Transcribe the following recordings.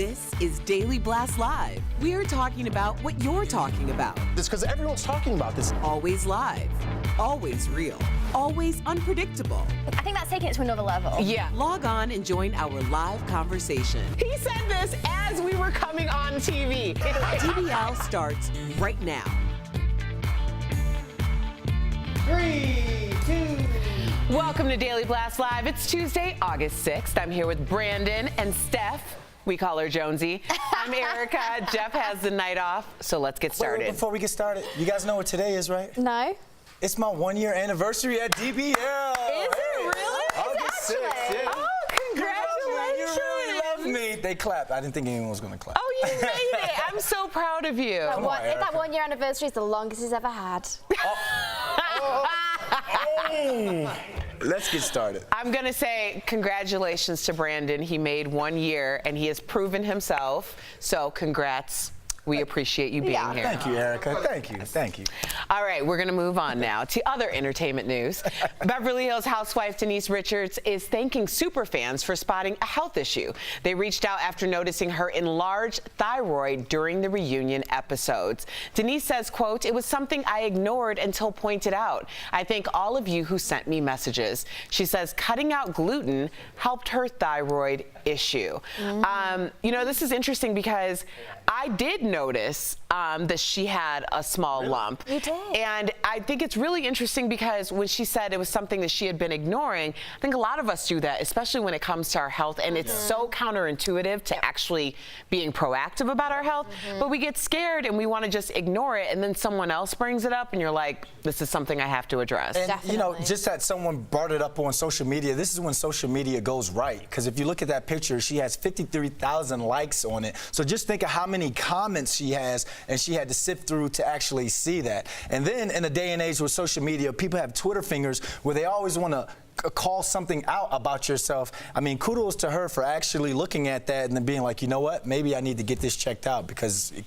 This is Daily Blast Live. We're talking about what you're talking about. It's because everyone's talking about this. Always live, always real, always unpredictable. I think that's taking it to another level. Yeah. Log on and join our live conversation. He said this as we were coming on TV. DBL starts right now. 3, 2. Welcome to Daily Blast Live. It's Tuesday, August 6th. I'm here with Brandon and Steph. We call her Jonesy. I'm Erica. Jeff has the night off, so let's get started. Wait, before we get started, you guys know what today is, right? No. It's my 1-year anniversary at DBL. Is it really? August 6th, yeah. Oh, congratulations. You really love me. They clapped. I didn't think anyone was going to clap. Oh, you made it. I'm so proud of you. That 1-year anniversary is the longest he's ever had. Let's get started. I'm going to say congratulations to Brandon. He made 1 year, and he has proven himself. So congrats. We appreciate you being here. Thank you, Erica. Thank you. Thank you. All right, we're going to move on now to other entertainment news. Beverly Hills housewife Denise Richards is thanking superfans for spotting a health issue. They reached out after noticing her enlarged thyroid during the reunion episodes. Denise says, quote, "It was something I ignored until pointed out. I thank all of you who sent me messages." She says cutting out gluten helped her thyroid issue. You know, this is interesting because I did notice that she had a small lump. You did. And I think it's really interesting because when she said it was something that she had been ignoring, I think a lot of us do that, especially when it comes to our health. And it's so counterintuitive to actually being proactive about our health. But we get scared and we want to just ignore it. And then someone else brings it up and you're like, this is something I have to address. And, Definitely. you know, just that someone brought it up on social media, this is when social media goes right. Because if you look at that picture, she has 53,000 likes on it. So just think of how many comments she has, and she had to sift through to actually see that. And then in a day and age with social media, people have Twitter fingers where they always want to call something out about yourself. I mean, kudos to her for actually looking at that and then being like, you know what, maybe I need to get this checked out because it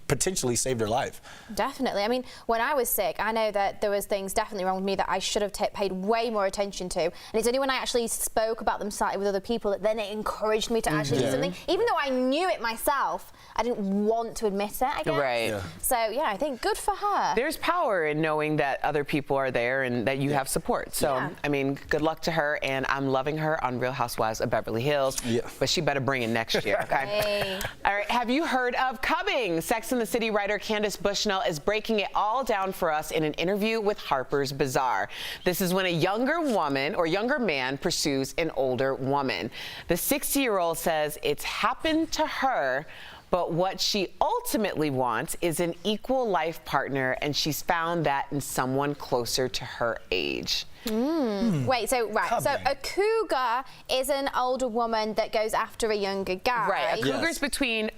potentially saved her life. Definitely. I mean, when I was sick, I know that there was things definitely wrong with me that I should have paid way more attention to. And it's only when I actually spoke about them slightly with other people that then it encouraged me to actually do something. Even though I knew it myself, I didn't want to admit it, I guess. Right. Yeah. So, yeah, I think good for her. There's power in knowing that other people are there and that you have support. So, I mean, good luck to her, and I'm loving her on Real Housewives of Beverly Hills. Yeah. But she better bring it next year, okay? Hey. All right, have you heard of cubbing? Sex and the City writer Candace Bushnell is breaking it all down for us in an interview with Harper's Bazaar. This is when a younger woman or younger man pursues an older woman. The 60-year-old says it's happened to her, but what she ultimately wants is an equal life partner, and she's found that in someone closer to her age. Wait, so a cougar is an older woman that goes after a younger guy. Right, a cougar's between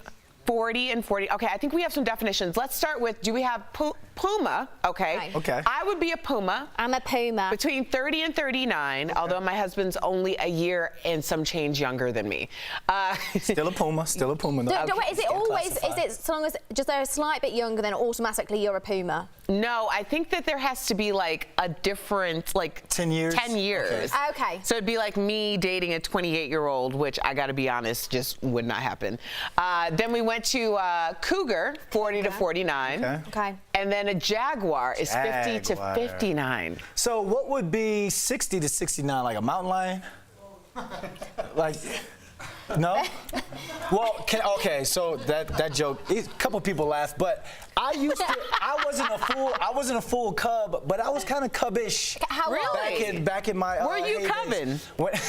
40 and 40. Okay, I think we have some definitions. Let's start with, do we have puma? Okay. Okay. I would be a puma. I'm a puma. Between 30 and 39, although my husband's only a year and some change younger than me. Still a puma, still a puma. No, wait, is it always, is it so long as just they're a slight bit younger, then automatically you're a puma? No, I think that there has to be like a different, like 10 years? 10 years. Okay. So it'd be like me dating a 28-year-old, which I gotta be honest, just would not happen. Then we went to cougar, 40 to 49. Okay. And then a jaguar is 50 to 59. So what would be 60 to 69, like a mountain lion? Like, no? Well, okay, so that joke, a couple people laughed, but I wasn't a full cub, but I was kind of cubbish. How old? Back in my Were you cubbing?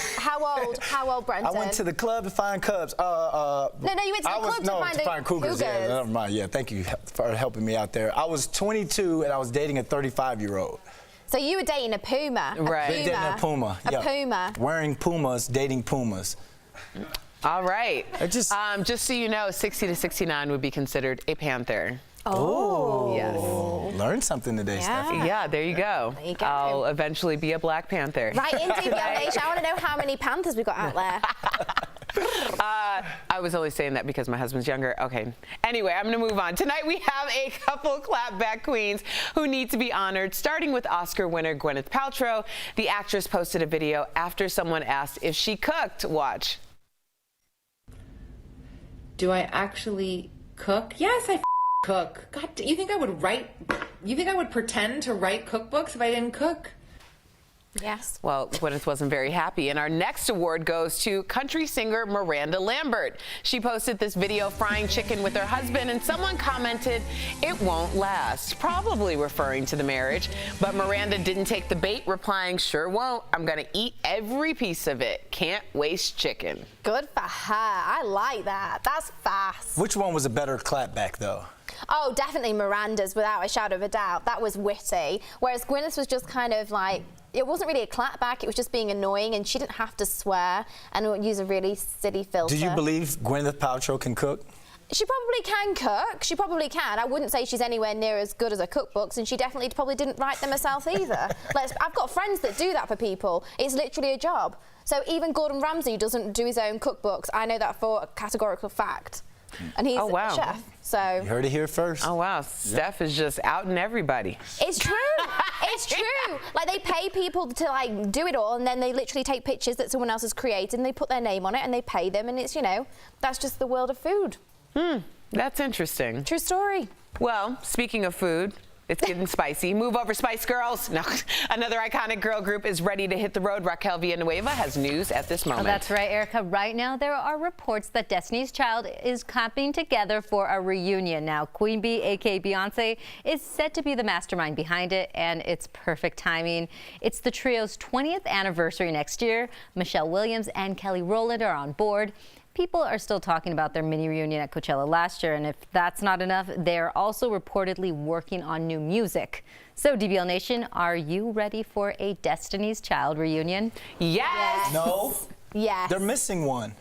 How old, Brenton? I went to the club to find cubs. No, you went to the club to find cougars. Yeah, never mind. Yeah, thank you for helping me out there. I was 22 and I was dating a 35-year-old. So you were dating a puma. Right. Dating a puma. A puma. Wearing pumas, dating pumas. All right. Just so you know, 60 to 69 would be considered a panther. Oh. Yes. Learned something today, Stephanie. Yeah, there you go. There you go. I'll eventually be a Black Panther. Right, in DBL Nation, I want to know how many panthers we got out there. I was only saying that because my husband's younger. Okay. Anyway, I'm going to move on. Tonight we have a couple clapback queens who need to be honored, starting with Oscar winner Gwyneth Paltrow. The actress posted a video after someone asked if she cooked. Watch. Do I actually cook? Yes, I cook. God, you think I would write? You think I would pretend to write cookbooks if I didn't cook? Yes. Well, Gwyneth wasn't very happy. And our next award goes to country singer Miranda Lambert. She posted this video frying chicken with her husband, and someone commented, "It won't last," probably referring to the marriage. But Miranda didn't take the bait, replying, "Sure won't. I'm going to eat every piece of it. Can't waste chicken." Good for her. I like that. That's fast. Which one was a better clapback, though? Oh, definitely Miranda's, without a shadow of a doubt. That was witty. Whereas Gwyneth was just kind of like, it wasn't really a clapback, it was just being annoying, and she didn't have to swear and use a really silly filter. Do you believe Gwyneth Paltrow can cook? She probably can cook. She probably can. I wouldn't say she's anywhere near as good as her cookbooks, and she definitely probably didn't write them herself either. I've got friends that do that for people. It's literally a job. So even Gordon Ramsay doesn't do his own cookbooks. I know that for a categorical fact. And he's a chef, so... You heard it here first. Oh, wow. Steph is just outing everybody. It's true. It's true. Like, they pay people to, like, do it all, and then they literally take pictures that someone else has created, and they put their name on it, and they pay them, and it's, you know, that's just the world of food. That's interesting. True story. Well, speaking of food, it's getting spicy. Move over, Spice Girls. No, another iconic girl group is ready to hit the road. Raquel Villanueva has news at this moment. Oh, that's right, Erica. Right now, there are reports that Destiny's Child is coming together for a reunion. Now, Queen Bee, a.k.a. Beyonce, is said to be the mastermind behind it, and it's perfect timing. It's the trio's 20th anniversary next year. Michelle Williams and Kelly Rowland are on board. People are still talking about their mini reunion at Coachella last year, and if that's not enough, they're also reportedly working on new music. So, DBL Nation, are you ready for a Destiny's Child reunion? Yes. No. Yes. They're missing one.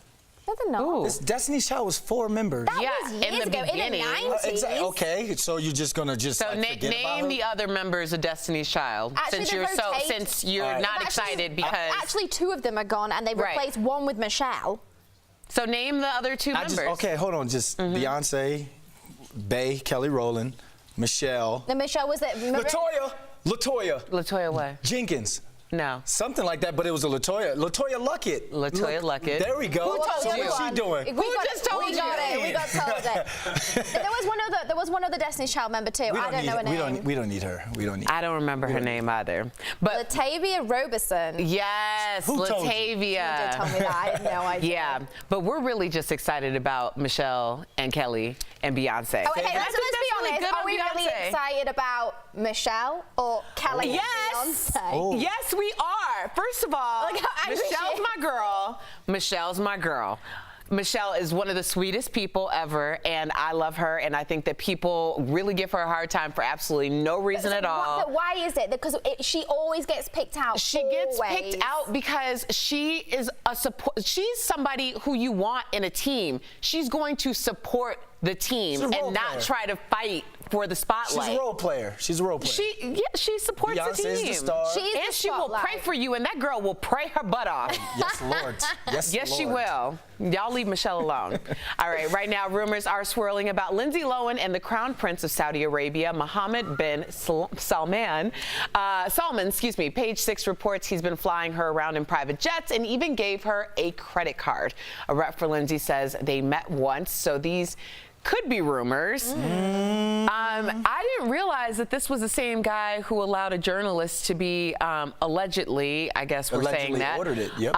No, they're not. This Destiny's Child was 4 members. That was years in the ago, beginning. in the 90s. Okay, so you're just gonna So like, forget about name her? the other members of Destiny's Child, Actually, since you're not excited because Actually, 2 of them are gone, and they replaced one with Michelle. So name the other 2 members. Okay, hold on. Just Beyonce, Bey, Kelly Rowland, Michelle. The Michelle was it? Latoya what? Jenkins. No. Something like that, but it was a Latoya Luckett. Latoya Luckett. There we go. Who told so you? what's she doing? We got it. There was one other Destiny's Child member too. I don't know her name. We don't need her. I don't remember her name either. But Latavia Roberson. Yes, Who told you? Latavia. You did tell me that. I had no idea. Yeah, but we're really just excited about Michelle and Kelly and Beyonce. Oh, okay, let's be honest. Are we really excited about Michelle or Kelly and Beyonce? Oh. Yes, we are. First of all, Look how angry Michelle's she is. my girl. Michelle's my girl. Michelle is one of the sweetest people ever, and I love her, and I think that people really give her a hard time for absolutely no reason at all. But why is it? Because she always gets picked out. She gets picked out because she is she's somebody who you want in a team. She's going to support the team and not try to fight for the spotlight. She's a role player. She supports Beyonce the team. is the star. And she will pray for you, and that girl will pray her butt off. Yes, Lord. Yes, Yes, she Lord. will. Y'all leave Michelle alone. All right, right now, rumors are swirling about Lindsay Lohan and the Crown Prince of Saudi Arabia, Mohammed bin Salman. Page 6 reports he's been flying her around in private jets and even gave her a credit card. A rep for Lindsay says they met once, so these could be rumors. I didn't realize that this was the same guy who allowed a journalist to be allegedly, I guess we're saying that, ordered it. Yep.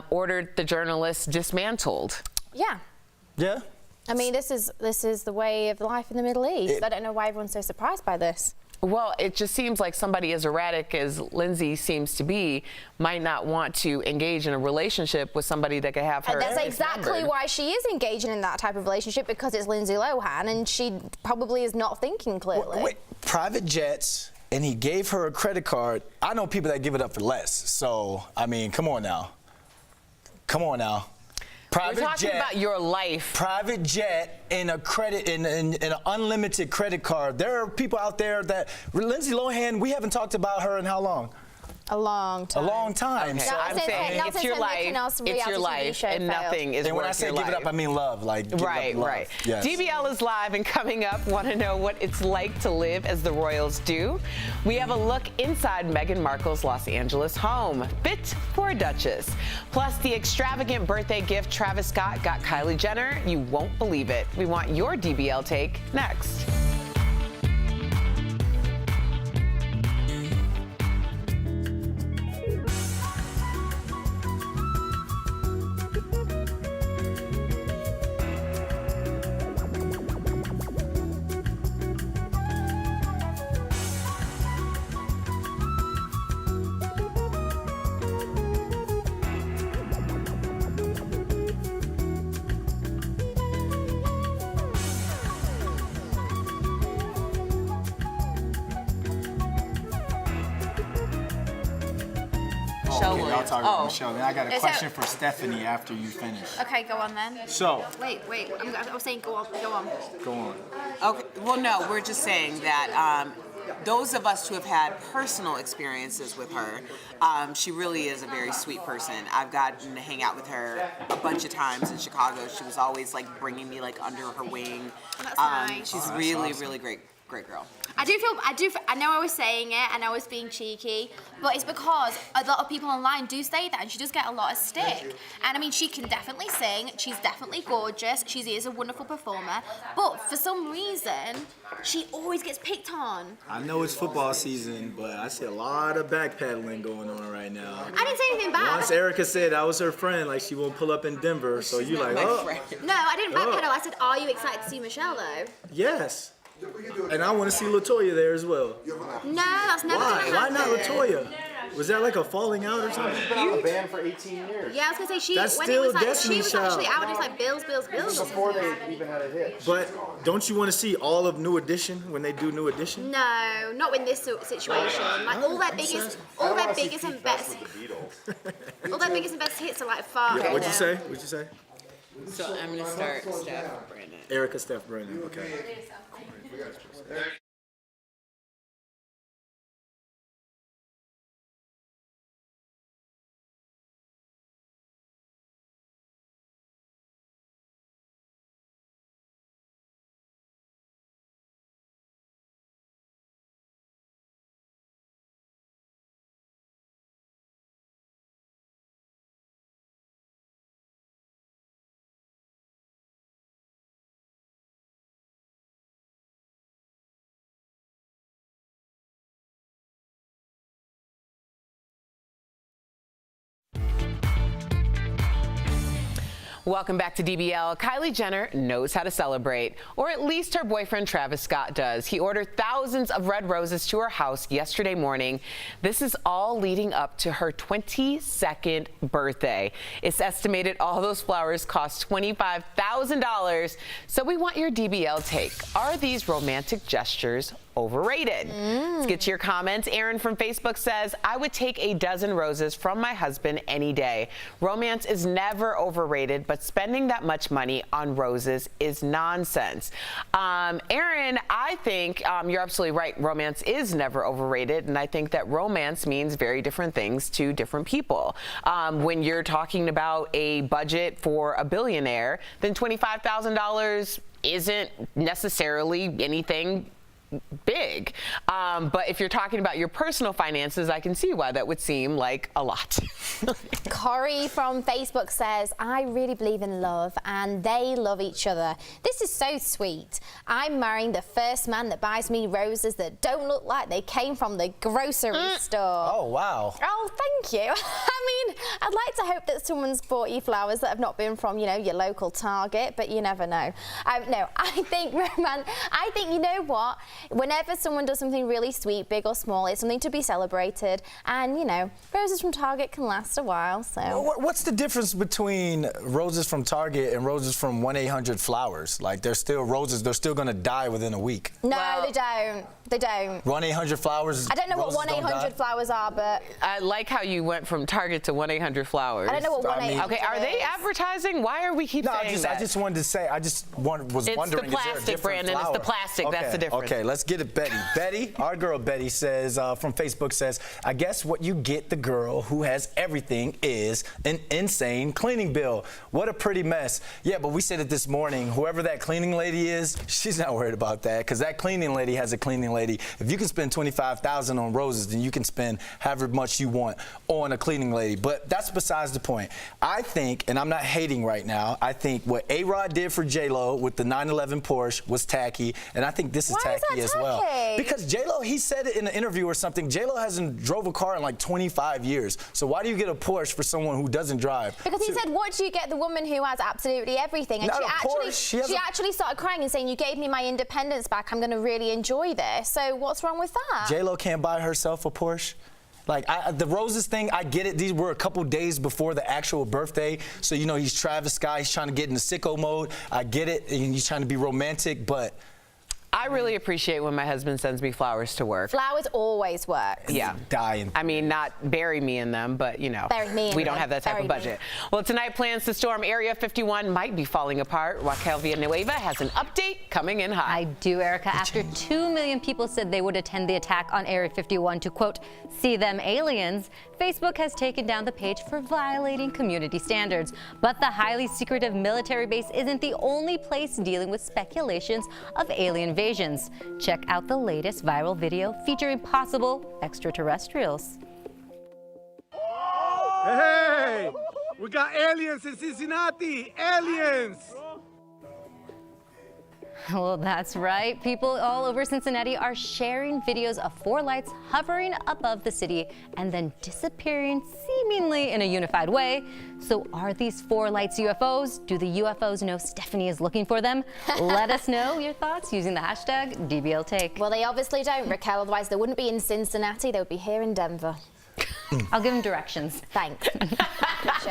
ordered the journalist dismantled. Yeah. Yeah. I mean, this is the way of life in the Middle East. I don't know why everyone's so surprised by this. Well, it just seems like somebody as erratic as Lindsay seems to be might not want to engage in a relationship with somebody that could have her. And that's exactly why she is engaging in that type of relationship, because it's Lindsay Lohan, and she probably is not thinking clearly. Wait, private jets, and he gave her a credit card. I know people that give it up for less. So, I mean, come on now. Come on now. Private We're talking about your life. Private jet and a credit in an unlimited credit card. There are people out there that Lindsay Lohan. We haven't talked about her in how long? A long time. A long time. Okay, So I'm saying it's your life, and nothing is and when I worth say your give life. it up, I mean love. Like give Right, it up love. right. Yes. DBL is live, and coming up, want to know what it's like to live as the royals do? We have a look inside Meghan Markle's Los Angeles home, fit for a duchess. Plus, the extravagant birthday gift Travis Scott got Kylie Jenner. You won't believe it. We want your DBL take next. Y'all talk about Michelle. Then I got a So- question for Stephanie after you finish. Okay, go on then. So, Wait. I was saying go on. Go on. go on. Okay. Well, no, we're just saying that those of us who have had personal experiences with her, she really is a very sweet person. I've gotten to hang out with her a bunch of times in Chicago. She was always like bringing me like under her wing. That's nice. She's really great girl. I know I was saying it and I was being cheeky, but it's because a lot of people online do say that and she does get a lot of stick. And I mean, she can definitely sing, she's definitely gorgeous, she is a wonderful performer, but for some reason, she always gets picked on. I know it's football season, but I see a lot of backpedaling going on right now. I didn't say anything bad. Once Erica said I was her friend, like she won't pull up in Denver, so you like, oh, No, I didn't backpedal. I said, are you excited to see Michelle though? yes. And I want to see LaToya there as well. No, that's never Why? gonna Why happen. not LaToya? Was that like a falling out or something? Been banned for 18 years. Yeah, I was gonna say That's when still it was like Destiny's she was Child. actually out and it was like Bills. Before they even had a hit. But don't you want to see all of New Edition when they do New Edition? No, not in this situation. Like all their biggest and best, all their biggest and best hits are like far. What'd you say? What'd you say? So I'm going to start Steph, Brandon. Erica, Steph, Brandon. Okay. Welcome back to DBL. Kylie Jenner knows how to celebrate, or at least her boyfriend Travis Scott does. He ordered thousands of red roses to her house yesterday morning. This is all leading up to her 22nd birthday. It's estimated all those flowers cost $25,000. So we want your DBL take. Are these romantic gestures overrated? Let's get to your comments. Aaron from Facebook says, I would take a dozen roses from my husband any day. Romance is never overrated, but spending that much money on roses is nonsense. Aaron, I think you're absolutely right. Romance is never overrated, and I think that romance means very different things to different people. When you're talking about a budget for a billionaire, then $25,000 isn't necessarily anything big. But if you're talking about your personal finances, I can see why that would seem like a lot. Corey from Facebook says, I really believe in love and they love each other. This is so sweet. I'm marrying the first man that buys me roses that don't look like they came from the grocery store. Oh, wow. Oh, thank you. I mean, I'd like to hope that someone's bought you flowers that have not been from, your local Target, but you never know. No, I think, you know what? Whenever someone does something really sweet, big or small, it's something to be celebrated. And, roses from Target can last a while, so. What's the difference between roses from Target and roses from 1-800-Flowers? Like, they're still roses. They're still going to die within a week. No, they don't. They don't. 1-800-Flowers. I don't know what 1-800-Flowers are, but. I like how you went from Target to 1-800-Flowers. I don't know what 1-800 Okay, are they advertising? Why are we keep saying that? I just wanted to say, was wondering, it's the plastic, is there a different Brandon. flower? It's the plastic. Okay, That's the difference. Okay, let's get it, Betty. Betty, our girl Betty says, from Facebook says, I guess what you get the girl who has everything is an insane cleaning bill. What a pretty mess. Yeah, but we said it this morning, whoever that cleaning lady is, she's not worried about that, because that cleaning lady has a cleaning lady. If you can spend $25,000 on roses, then you can spend however much you want on a cleaning lady. But that's besides the point. I think, and I'm not hating right now, I think what A-Rod did for J-Lo with the 911 Porsche was tacky, and I think this is tacky as well. Because J-Lo, he said it in an interview or something, J-Lo hasn't drove a car in like 25 years. So why do you get a Porsche for someone who doesn't drive? Because he said, what do you get the woman who has absolutely everything? And she actually started crying and saying, you gave me my independence back, I'm going to really enjoy this. So what's wrong with that? J-Lo can't buy herself a Porsche? Like, the roses thing, I get it. These were a couple days before the actual birthday. So, you know, he's Travis Scott. He's trying to get into sicko mode. I get it. And he's trying to be romantic, but... I really appreciate when my husband sends me flowers to work. Flowers always work. Yeah. Dying. I mean, not bury me in them, but, you know, we don't have that type of budget. Well, tonight plans to storm Area 51 might be falling apart. Raquel Villanueva has an update coming in hot. I do, Erica. After 2 million people said they would attend the attack on Area 51 to, quote, see them aliens, Facebook has taken down the page for violating community standards. But the highly secretive military base isn't the only place dealing with speculations of alien invasions. Check out the latest viral video featuring possible extraterrestrials. Hey, we got aliens in Cincinnati, aliens! Well, that's right. People all over Cincinnati are sharing videos of 4 lights hovering above the city and then disappearing seemingly in a unified way. So are these 4 lights UFOs? Do the UFOs know Stephanie is looking for them? Let us know your thoughts using the hashtag dbltake. Well, they obviously don't, Raquel. Otherwise, they wouldn't be in Cincinnati. They would be here in Denver. I'll give them directions. Thanks.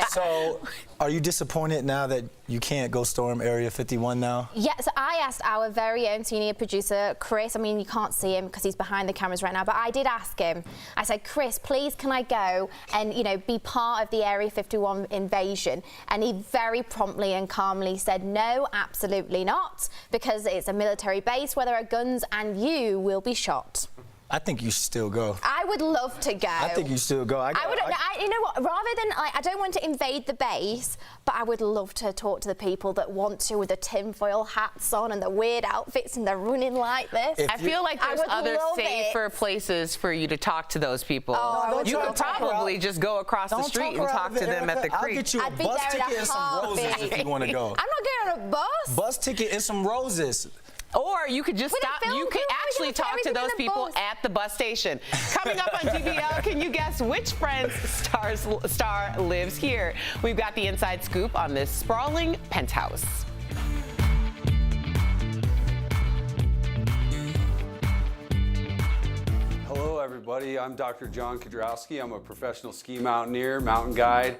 So, are you disappointed now that you can't go storm Area 51 now? Yeah, so I asked our very own senior producer, Chris. I mean, you can't see him because he's behind the cameras right now, but I did ask him. I said, Chris, please can I go and, you know, be part of the Area 51 invasion? And he very promptly and calmly said, no, absolutely not, because it's a military base where there are guns and you will be shot. I think you should still go. I would love to go. I think you still go. You know what? Rather than, I don't want to invade the base, but I would love to talk to the people that want to, with the tinfoil hats on and the weird outfits and they're running like this. I feel like there's other safer places for you to talk to those people. Oh, you could probably just go across the street and talk to them at the creek. I'll get you a bus ticket and some roses if you want to go. I'm not getting on a bus. Bus ticket and some roses. Or you could just stop. You could actually talk to those people at the bus station. Coming up on DBL, can you guess which Friends star lives here? We've got the inside scoop on this sprawling penthouse. Hello, everybody. I'm Dr. John Kudrowski. I'm a professional ski mountaineer, mountain guide.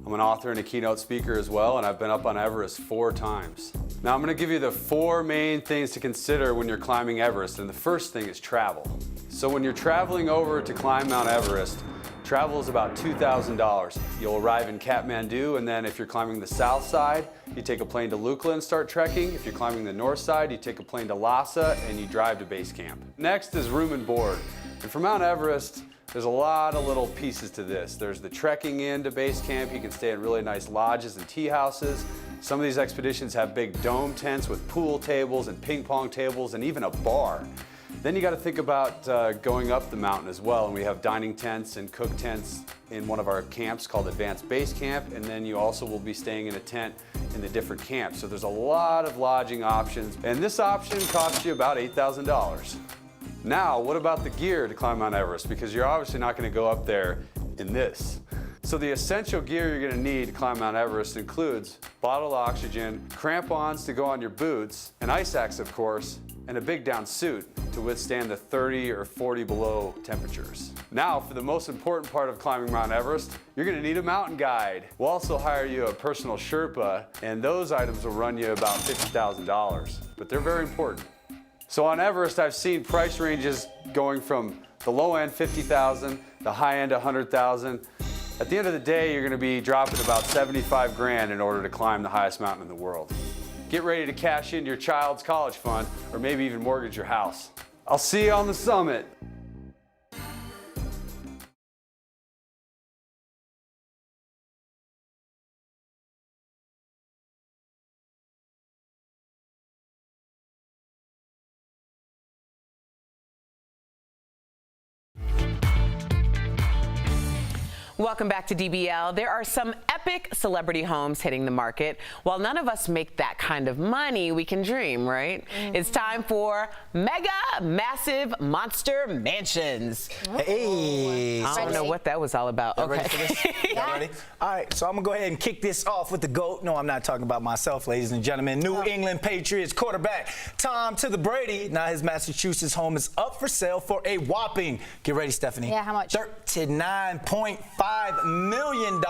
I'm an author and a keynote speaker as well, and I've been up on Everest 4 times. Now, I'm going to give you the 4 main things to consider when you're climbing Everest, and the first thing is travel. So when you're traveling over to climb Mount Everest, travel is about $2,000. You'll arrive in Kathmandu, and then if you're climbing the south side, you take a plane to Lukla and start trekking. If you're climbing the north side, you take a plane to Lhasa and you drive to base camp. Next is room and board. And for Mount Everest, there's a lot of little pieces to this. There's the trekking in to base camp. You can stay at really nice lodges and tea houses. Some of these expeditions have big dome tents with pool tables and ping pong tables and even a bar. Then you got to think about going up the mountain as well, and we have dining tents and cook tents in one of our camps called Advanced Base Camp, and then you also will be staying in a tent in the different camps. So there's a lot of lodging options, and this option costs you about $8,000. Now, what about the gear to climb Mount Everest? Because you're obviously not going to go up there in this. So the essential gear you're going to need to climb Mount Everest includes bottled oxygen, crampons to go on your boots, an ice axe, of course, and a big down suit to withstand the 30 or 40 below temperatures. Now, for the most important part of climbing Mount Everest, you're going to need a mountain guide. We'll also hire you a personal Sherpa, and those items will run you about $50,000, but they're very important. So on Everest, I've seen price ranges going from the low end, $50,000, the high end, $100,000. At the end of the day, you're going to be dropping about 75 grand in order to climb the highest mountain in the world. Get ready to cash in your child's college fund or maybe even mortgage your house. I'll see you on the summit. Welcome back to DBL. There are some epic celebrity homes hitting the market. While none of us make that kind of money, we can dream, right? It's time for mega, massive, monster mansions. Hey. I don't know what that was all about. Y'all ready for this? Y'all ready? All right, so I'm gonna go ahead and kick this off with the GOAT. No, I'm not talking about myself, ladies and gentlemen. New England Patriots quarterback Tom to the Brady. Now his Massachusetts home is up for sale for a whopping, get ready, Stephanie. Yeah, how much? $39.5 million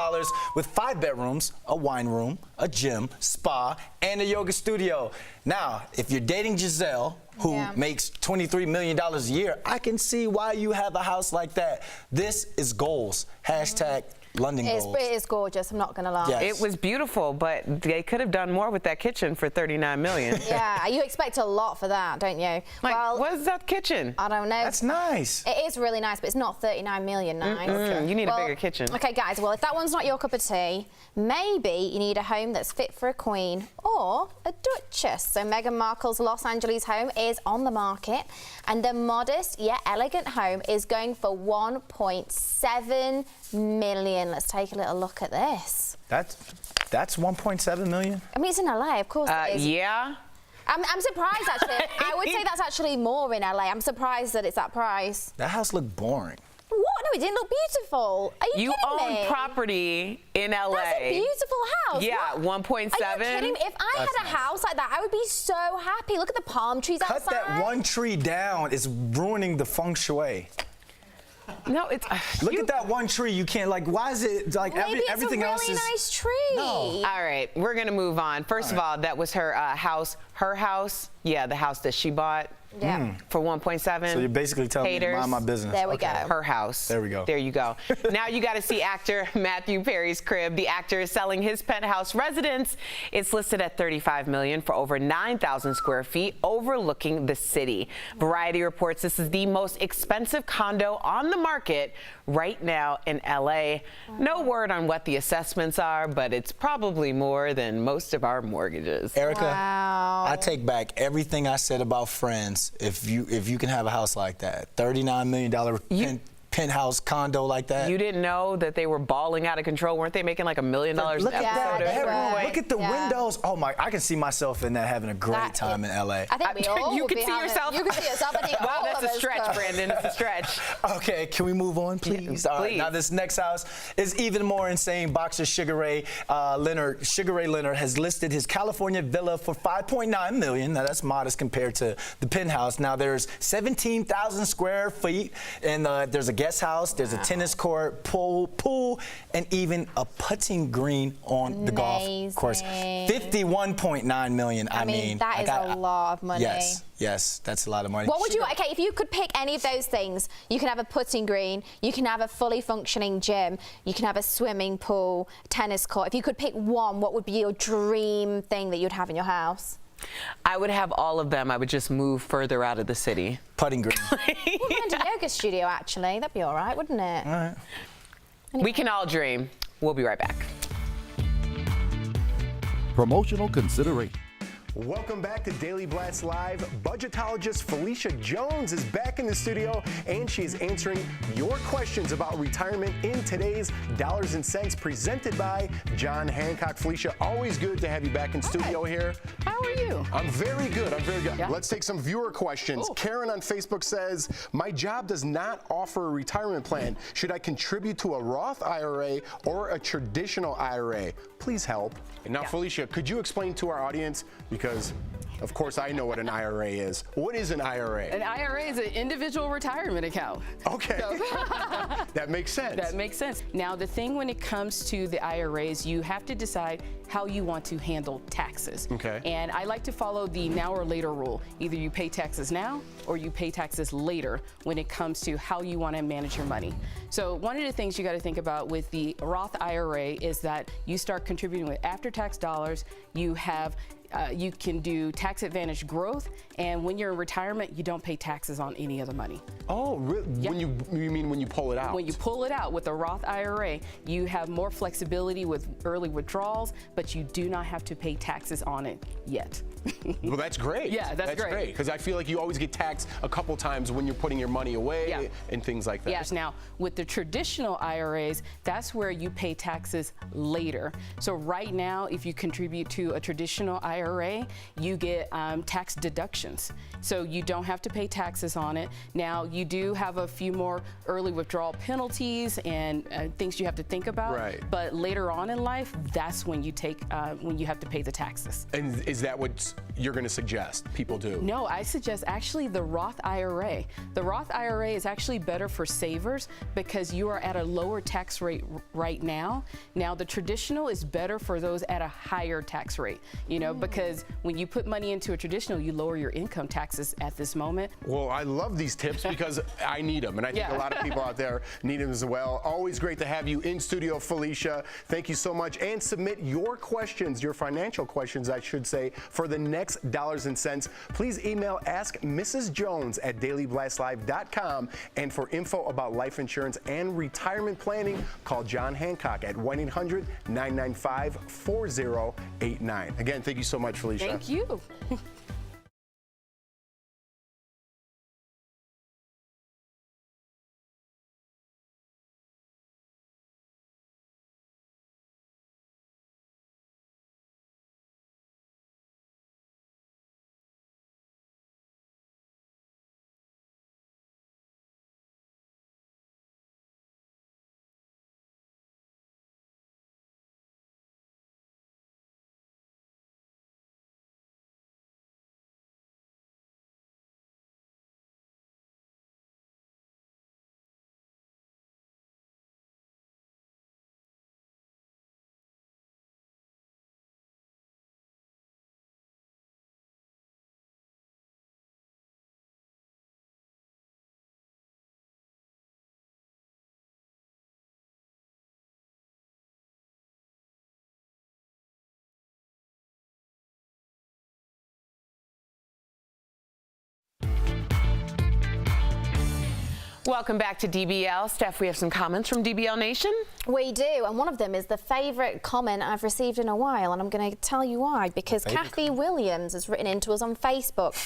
with 5 bedrooms, a wine room, a gym, spa, and a yoga studio. Now, if you're dating Giselle, who makes $23 million a year, I can see why you have a house like that. This is goals. Hashtag London goals. It is gorgeous, I'm not going to lie. Yes. It was beautiful, but they could have done more with that kitchen for $39 million. Yeah, you expect a lot for that, don't you? Like, well, what is that kitchen? I don't know. That's nice. It is really nice, but it's not 39 million nice. Okay. You need a bigger kitchen. Okay, guys, well, if that one's not your cup of tea, maybe you need a home that's fit for a queen or a duchess. So Meghan Markle's Los Angeles home is on the market, and the modest yet elegant home is going for $1.7 million. Let's take a little look at this. That's 1.7 million? I mean, it's in LA, of course it is. Yeah. I'm surprised, actually. I would say that's actually more in LA. I'm surprised that it's that price. That house looked boring. What? No, it didn't look beautiful. Are you kidding me? own property in LA. That's a beautiful house. Yeah, What? 1.7. Are you kidding me? If I had a house like that, I would be so happy. Look at the palm trees outside. Cut that one tree down. It's ruining the feng shui. No, it's. Look at that one tree. You can't, like, why is it, like, Maybe everything it's a really else is. nice tree. No. All right, we're gonna move on. First of all, that was her house. Her house. Yeah, the house that she bought. Yeah. For 1.7. So you're basically telling me to mind my business. There we go. Her house. There we go. There you go. Now you got to see actor Matthew Perry's crib. The actor is selling his penthouse residence. It's listed at $35 million for over 9,000 square feet overlooking the city. Variety reports this is the most expensive condo on the market right now in LA. No word on what the assessments are, but it's probably more than most of our mortgages. Erica, Wow. I take back everything I said about Friends. If you can have a house like that, $39 million penthouse condo like that. You didn't know that they were balling out of control? Weren't they making like $1 million an Look at episode? that they bedroom. were. Look at the windows. Oh my! I can see myself in that, having a great That time in LA. I think we all You would could be see having- yourself. You could see yourself. I think Wow, all that's of a us stretch, could. Brandon. It's a stretch. Okay, can we move on, please? All right, please. now this next house is even more insane. Boxer Sugar Ray Leonard has listed his California villa for $5.9 million. Now that's modest compared to the penthouse. Now there's 17,000 square feet, and there's a guest house, there's a tennis court, pool, and even a putting green on the golf course. $51.9 million. I mean, that is a lot of money. Yes, that's a lot of money. What would you, okay, if you could pick any of those things, you can have a putting green, you can have a fully functioning gym, you can have a swimming pool, tennis court. If you could pick one, what would be your dream thing that you'd have in your house? I would have all of them. I would just move further out of the city. Putting green. We'll find a yoga studio, actually. That'd be all right, wouldn't it? All right. We can all dream. We'll be right back. Promotional consideration. Welcome back to Daily Blast Live. Budgetologist Felicia Jones is back in the studio, and she is answering your questions about retirement in today's Dollars and Cents, presented by John Hancock. Felicia, always good to have you back in studio here. How are you? I'm very good. Yeah. Let's take some viewer questions. Ooh. Karen on Facebook says, my job does not offer a retirement plan. Should I contribute to a Roth IRA or a traditional IRA? Please help. And now, Felicia, could you explain to our audience, because of course I know what an IRA is. What is an IRA? An IRA is an individual retirement account. Okay. That makes sense. That makes sense. Now, the thing when it comes to the IRAs, you have to decide how you want to handle taxes. Okay. And I like to follow the now or later rule. Either you pay taxes now or you pay taxes later when it comes to how you want to manage your money. So one of the things you got to think about with the Roth IRA is that you start contributing with after-tax dollars. You have you can do tax advantage growth, and when you're in retirement, you don't pay taxes on any of the money. Oh, really? Yep. You mean when you pull it out? When you pull it out with a Roth IRA, you have more flexibility with early withdrawals, but you do not have to pay taxes on it yet. Well, that's great. Yeah, that's great. Because I feel like you always get taxed a couple times when you're putting your money away and things like that. Yes. Now, with the traditional IRAs, that's where you pay taxes later. So right now, if you contribute to a traditional IRA, you get tax deductions. So you don't have to pay taxes on it. Now, you do have a few more early withdrawal penalties and things you have to think about. Right. But later on in life, that's when you when you have to pay the taxes. And is that what you're going to suggest people do? No, I suggest actually the Roth IRA. The Roth IRA is actually better for savers because you are at a lower tax rate right now. Now, the traditional is better for those at a higher tax rate, you know, because when you put money into a traditional, you lower your income taxes at this moment. Well, I love these tips because I need them, and I think a lot of people out there need them as well. Always great to have you in studio, Felicia. Thank you so much. And submit your questions, your financial questions, I should say, for the next Dollars and Cents. Please email askmrsjones@dailyblastlive.com. And for info about life insurance and retirement planning, call John Hancock at 1-800-995-4089. Again, thank you so much, Felicia. Thank you. Welcome back to DBL. Steph, we have some comments from DBL Nation. We do, and one of them is the favourite comment I've received in a while, and I'm going to tell you why, because Kathy Williams has written into us on Facebook.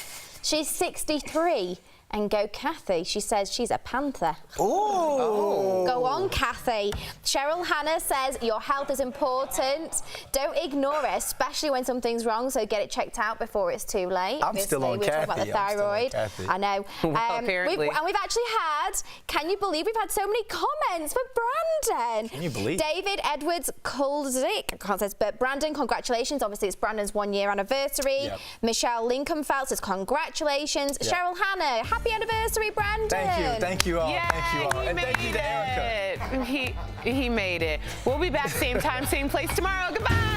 She's 63. And go Kathy. She says she's a panther. Oh. Go on, Kathy. Cheryl Hannah says your health is important. Don't ignore it, especially when something's wrong, so get it checked out before it's too late. I'm still on We're talking Kathy. about the thyroid. I know. Well, apparently. We've actually had, can you believe we've had so many comments for Brandon? Can you believe? David Edwards Kulzik, I can't say this, but Brandon, congratulations. Obviously, it's Brandon's 1-year anniversary. Yep. Michelle Lincolnfeld says congratulations. Yep. Cheryl Hannah, happy anniversary, Brandon. Thank you all. Yeah, thank you all. And thank you to Erica. He made it. We'll be back same time, same place tomorrow. Goodbye.